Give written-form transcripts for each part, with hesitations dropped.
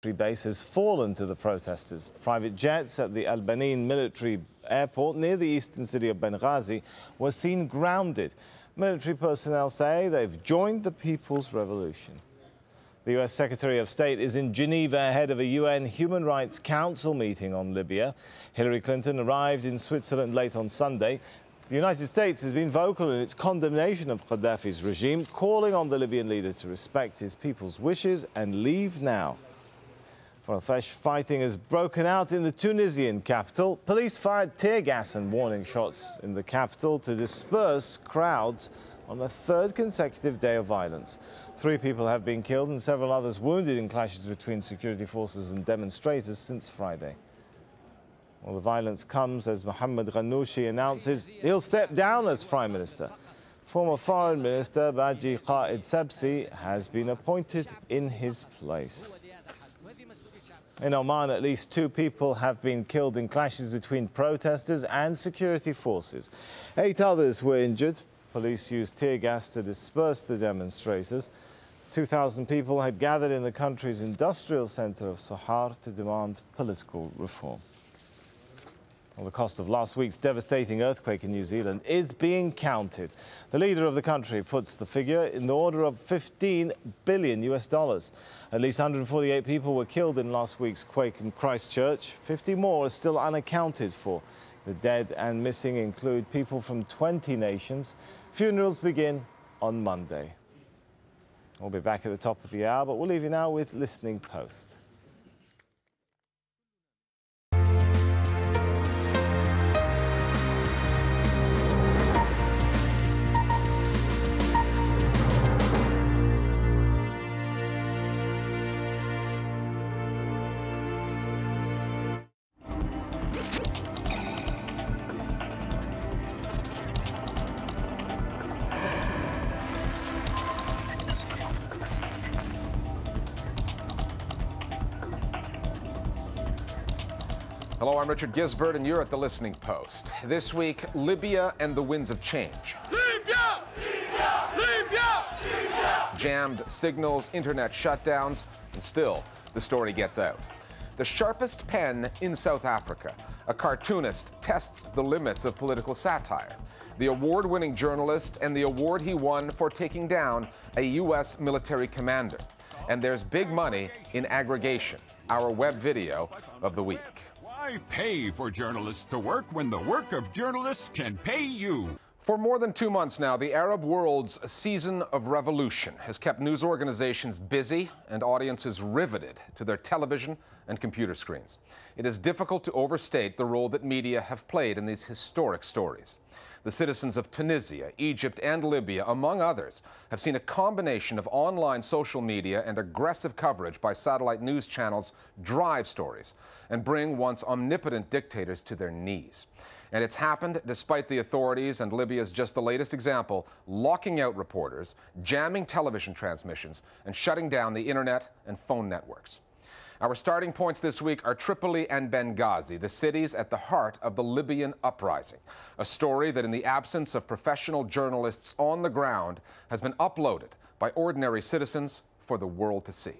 base has fallen to the protesters. Private jets at the Al Banin military airport near the eastern city of Benghazi were seen grounded. Military personnel say they've joined the People's Revolution. The US Secretary of State is in Geneva ahead of a UN Human Rights Council meeting on Libya. Hillary Clinton arrived in Switzerland late on Sunday. The United States has been vocal in its condemnation of Gaddafi's regime, calling on the Libyan leader to respect his people's wishes and leave now. Fresh fighting has broken out in the Tunisian capital. Police fired tear gas and warning shots in the capital to disperse crowds on a third consecutive day of violence. 3 people have been killed and several others wounded in clashes between security forces and demonstrators since Friday. Well, the violence comes as Mohamed Ghannouchi announces he'll step down as Prime Minister. Former Foreign Minister Baji Qaid Sabsi has been appointed in his place. In Oman, at least 2 people have been killed in clashes between protesters and security forces. 8 others were injured. Police used tear gas to disperse the demonstrators. 2,000 people had gathered in the country's industrial centre of Sohar to demand political reform. Well, the cost of last week's devastating earthquake in New Zealand is being counted. The leader of the country puts the figure in the order of $15 billion. At least 148 people were killed in last week's quake in Christchurch. 50 more are still unaccounted for. The dead and missing include people from 20 nations. Funerals begin on Monday. We'll be back at the top of the hour, but we'll leave you now with Listening Post. Hello, I'm Richard Gisbert, and you're at the Listening Post. This week, Libya and the winds of change. Libya! Libya! Libya! Libya! Jammed signals, internet shutdowns, and still, the story gets out. The sharpest pen in South Africa. A cartoonist tests the limits of political satire. The award-winning journalist and the award he won for taking down a U.S. military commander. And there's big money in aggregation, our web video of the week. Why pay for journalists to work when the work of journalists can pay you? For more than 2 months now, the Arab world's season of revolution has kept news organizations busy and audiences riveted to their television and computer screens. It is difficult to overstate the role that media have played in these historic stories. The citizens of Tunisia, Egypt, and Libya, among others, have seen a combination of online social media and aggressive coverage by satellite news channels drive stories and bring once omnipotent dictators to their knees. And it's happened despite the authorities, and Libya's just the latest example, locking out reporters, jamming television transmissions, and shutting down the internet and phone networks. Our starting points this week are Tripoli and Benghazi, the cities at the heart of the Libyan uprising. A story that, in the absence of professional journalists on the ground, has been uploaded by ordinary citizens for the world to see.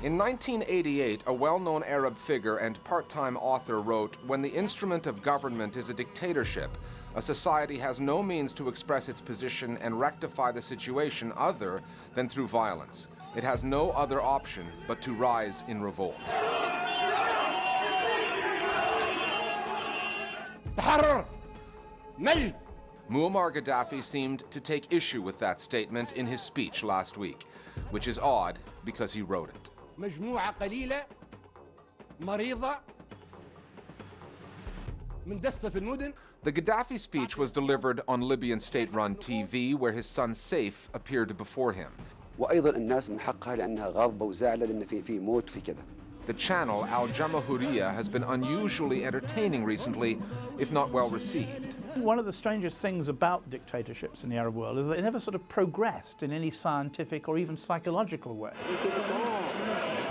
In 1988, a well-known Arab figure and part-time author wrote, "When the instrument of government is a dictatorship, a society has no means to express its position and rectify the situation other than through violence. It has no other option but to rise in revolt." Muammar Gaddafi seemed to take issue with that statement in his speech last week, which is odd because he wrote it. مجموعة قليلة مريضة مندسة في المدن. The Gaddafi speech was delivered on Libyan state-run TV, where his son Saif appeared before him. وأيضا الناس من حقها لأنها غاضبة وزعلة لأن في موت في كذا. The channel AlJazeera has been unusually entertaining recently, if not well received. One of the strangest things about dictatorships in the Arab world is that they never sort of progressed in any scientific or even psychological way.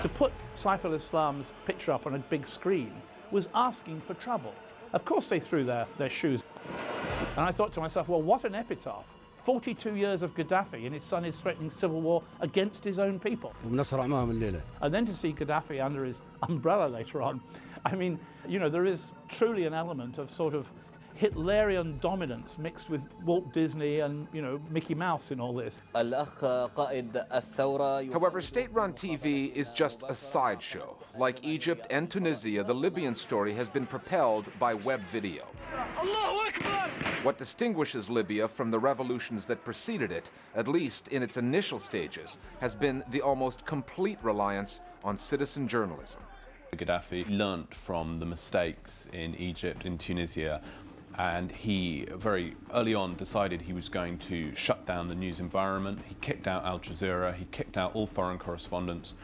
To put Saif al-Islam's picture up on a big screen was asking for trouble. Of course they threw their shoes. And I thought to myself, well, what an epitaph. 42 years of Gaddafi, and his son is threatening civil war against his own people. And then to see Gaddafi under his umbrella later on, I mean, you know, there is truly an element of sort of Hitlerian dominance mixed with Walt Disney and, you know, Mickey Mouse in all this. However, state-run TV is just a sideshow. Like Egypt and Tunisia, the Libyan story has been propelled by web video. What distinguishes Libya from the revolutions that preceded it, at least in its initial stages, has been the almost complete reliance on citizen journalism. Gaddafi learnt from the mistakes in Egypt and Tunisia, and he very early on decided he was going to shut down the news environment. He kicked out AlJazeera, he kicked out all foreign correspondents.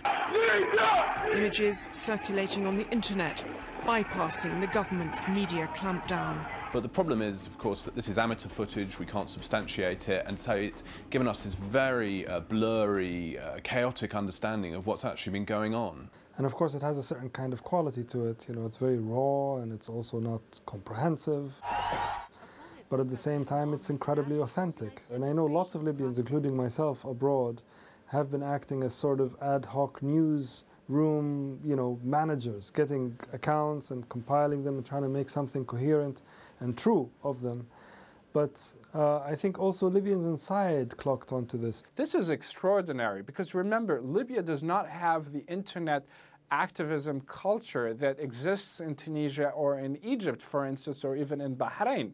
Images circulating on the internet, bypassing the government's media clampdown. But the problem is, of course, that this is amateur footage, we can't substantiate it, and so it's given us this very blurry, chaotic understanding of what's actually been going on. And of course it has a certain kind of quality to it, you know, it's very raw and it's also not comprehensive. But at the same time it's incredibly authentic. And I know lots of Libyans, including myself abroad, have been acting as sort of ad hoc newsroom, you know, managers, getting accounts and compiling them and trying to make something coherent and true of them. But I think also Libyans inside clocked onto this. This is extraordinary because remember, Libya does not have the internet activism culture that exists in Tunisia or in Egypt, for instance, or even in Bahrain.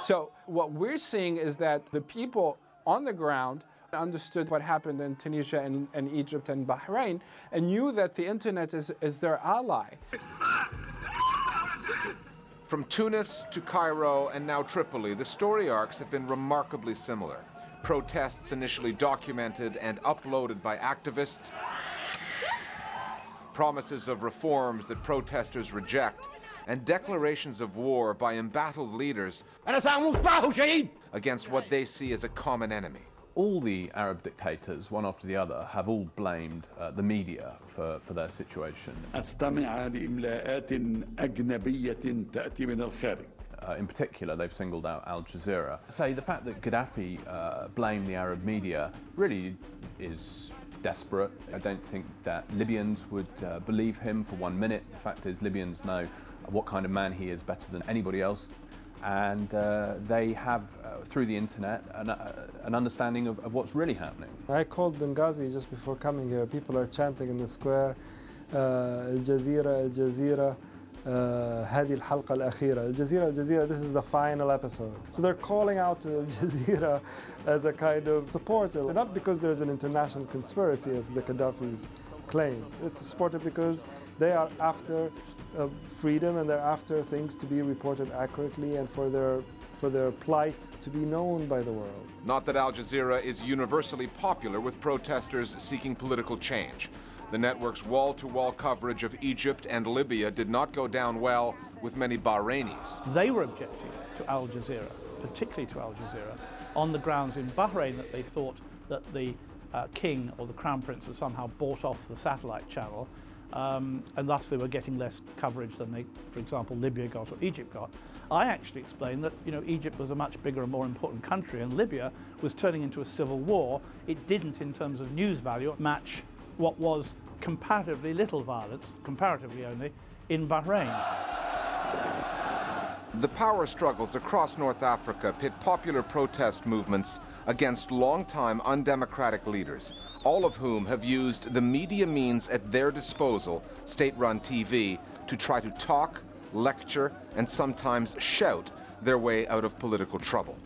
So what we're seeing is that the people on the ground understood what happened in Tunisia and Egypt and Bahrain and knew that the internet is their ally. From Tunis to Cairo and now Tripoli, the story arcs have been remarkably similar. Protests initially documented and uploaded by activists, promises of reforms that protesters reject, and declarations of war by embattled leaders against what they see as a common enemy. All the Arab dictators, one after the other, have all blamed the media for their situation. In particular, they've singled out AlJazeera. So the fact that Gaddafi blamed the Arab media really is desperate. I don't think that Libyans would believe him for 1 minute. The fact is, Libyans know what kind of man he is better than anybody else. And they have, through the internet, an understanding of what's really happening. I called Benghazi just before coming here. People are chanting in the square, AlJazeera, AlJazeera, هذه الحلقة الأخيرة. AlJazeera, AlJazeera, this is the final episode. So they're calling out to AlJazeera as a kind of supporter, not because there's an international conspiracy as the Gaddafis claim. It's supported because they are after freedom and they're after things to be reported accurately and for their plight to be known by the world. Not that AlJazeera is universally popular with protesters seeking political change. The network's wall-to-wall coverage of Egypt and Libya did not go down well with many Bahrainis. They were objecting to Al-Jazeera, particularly to Al-Jazeera, on the grounds in Bahrain that they thought that the king or the crown prince had somehow bought off the satellite channel, and thus they were getting less coverage than they, for example, Libya got or Egypt got. I actually explained that, you know, Egypt was a much bigger and more important country and Libya was turning into a civil war. It didn't, in terms of news value, match what was comparatively little violence, comparatively only, in Bahrain. The power struggles across North Africa pit popular protest movements against long-time undemocratic leaders, all of whom have used the media means at their disposal, state-run TV, to try to talk, lecture, and sometimes shout their way out of political trouble.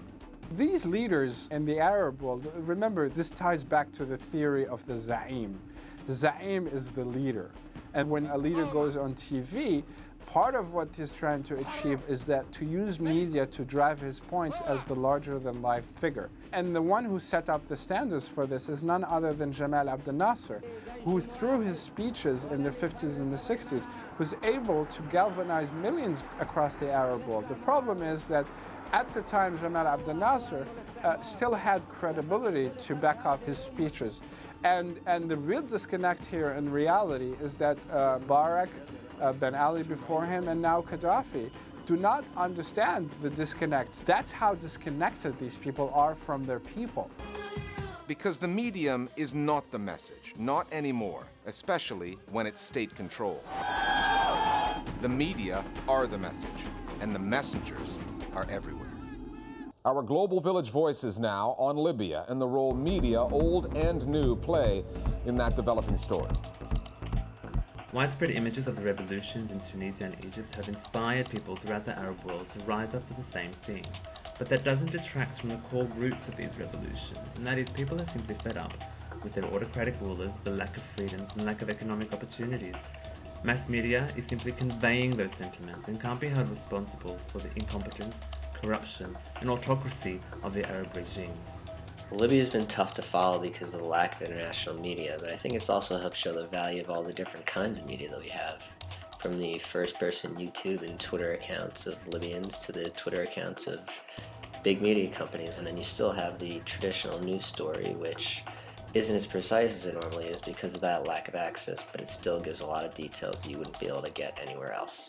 These leaders in the Arab world, remember, this ties back to the theory of the Za'im. The Za'im is the leader. And when a leader goes on TV, part of what he's trying to achieve is that to use media to drive his points as the larger-than-life figure. And the one who set up the standards for this is none other than Jamal Abdel Nasser, who through his speeches in the 50s and the 60s was able to galvanize millions across the Arab world. The problem is that at the time, Jamal Abdel Nasser still had credibility to back up his speeches. And the real disconnect here in reality is that Barak, Ben Ali before him, and now Gaddafi do not understand the disconnect. That's how disconnected these people are from their people. Because the medium is not the message, not anymore, especially when it's state-controlled. The media are the message, and the messengers are everywhere. Our Global Village voices now on Libya and the role media, old and new, play in that developing story. Widespread images of the revolutions in Tunisia and Egypt have inspired people throughout the Arab world to rise up for the same thing. But that doesn't detract from the core roots of these revolutions, and that is people are simply fed up with their autocratic rulers, the lack of freedoms, and lack of economic opportunities. Mass media is simply conveying those sentiments and can't be held responsible for the incompetence, corruption, and autocracy of the Arab regimes. Libya's been tough to follow because of the lack of international media, but I think it's also helped show the value of all the different kinds of media that we have. From the first-person YouTube and Twitter accounts of Libyans to the Twitter accounts of big media companies, and then you still have the traditional news story, which isn't as precise as it normally is because of that lack of access, but it still gives a lot of details you wouldn't be able to get anywhere else.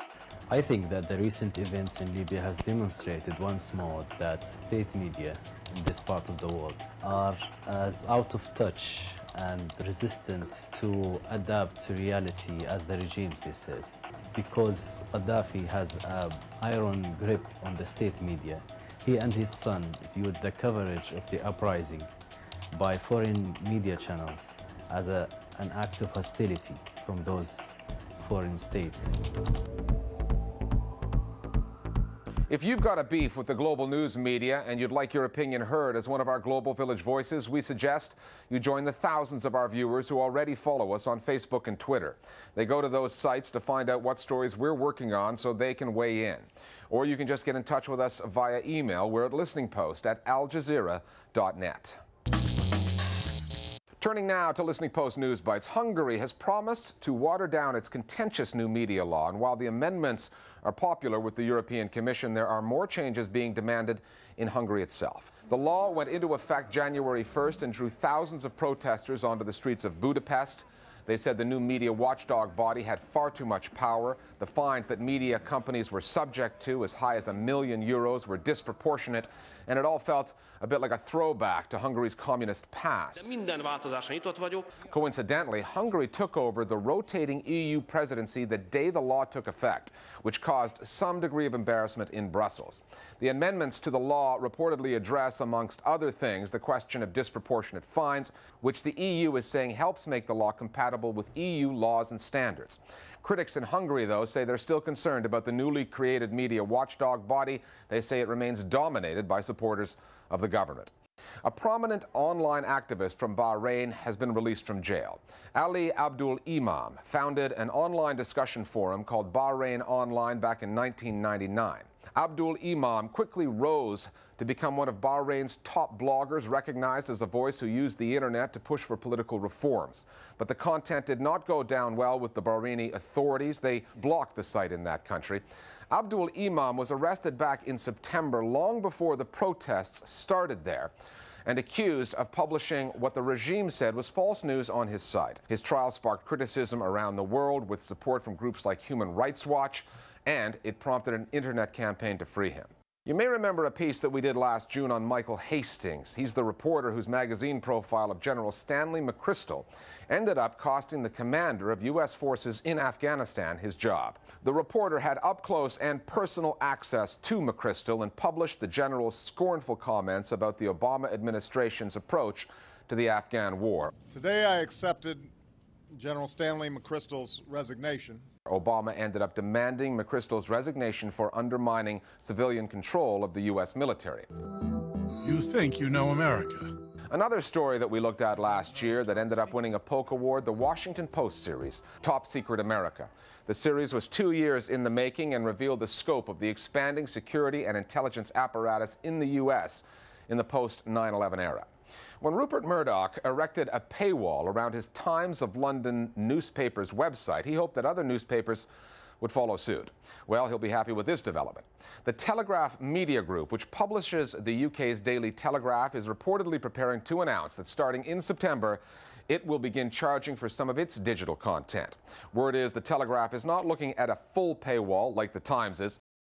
I think that the recent events in Libya has demonstrated once more that state media in this part of the world are as out of touch and resistant to adapt to reality as the regimes, they said. Because Gaddafi has an iron grip on the state media, he and his son viewed the coverage of the uprising by foreign media channels as an act of hostility from those foreign states. If you've got a beef with the global news media and you'd like your opinion heard as one of our Global Village voices, we suggest you join the thousands of our viewers who already follow us on Facebook and Twitter. They go to those sites to find out what stories we're working on so they can weigh in. Or you can just get in touch with us via email. We're at listeningpost@aljazeera.net. Turning now to Listening Post News Bites. Hungary has promised to water down its contentious new media law, and while the amendments are popular with the European Commission, there are more changes being demanded in Hungary itself. The law went into effect January 1st and drew thousands of protesters onto the streets of Budapest. They said the new media watchdog body had far too much power. The fines that media companies were subject to, as high as €1 million, were disproportionate, and it all felt a bit like a throwback to Hungary's communist past. Coincidentally, Hungary took over the rotating EU presidency the day the law took effect, which caused some degree of embarrassment in Brussels. The amendments to the law reportedly address, amongst other things, the question of disproportionate fines, which the EU is saying helps make the law compatible with EU laws and standards. Critics in Hungary, though, say they're still concerned about the newly created media watchdog body. They say it remains dominated by supporters of the government. A prominent online activist from Bahrain has been released from jail. Ali Abdul Imam founded an online discussion forum called Bahrain Online back in 1999. Abdul Imam quickly rose to become one of Bahrain's top bloggers, recognized as a voice who used the internet to push for political reforms. But the content did not go down well with the Bahraini authorities. They blocked the site in that country. Abdul Imam was arrested back in September, long before the protests started there, and accused of publishing what the regime said was false news on his site. His trial sparked criticism around the world, with support from groups like Human Rights Watch, and it prompted an internet campaign to free him. You may remember a piece that we did last June on Michael Hastings. He's the reporter whose magazine profile of General Stanley McChrystal ended up costing the commander of U.S. forces in Afghanistan his job. The reporter had up-close and personal access to McChrystal and published the general's scornful comments about the Obama administration's approach to the Afghan war. Today I accepted General Stanley McChrystal's resignation. Obama ended up demanding McChrystal's resignation for undermining civilian control of the U.S. military. You think you know America. Another story that we looked at last year that ended up winning a Polk Award, the Washington Post series, Top Secret America. The series was 2 years in the making and revealed the scope of the expanding security and intelligence apparatus in the U.S. in the post-9/11 era. When Rupert Murdoch erected a paywall around his Times of London newspaper's website, he hoped that other newspapers would follow suit. Well, he'll be happy with this development. The Telegraph Media Group, which publishes the UK's Daily Telegraph, is reportedly preparing to announce that starting in September, it will begin charging for some of its digital content. Word is the Telegraph is not looking at a full paywall like the Times is,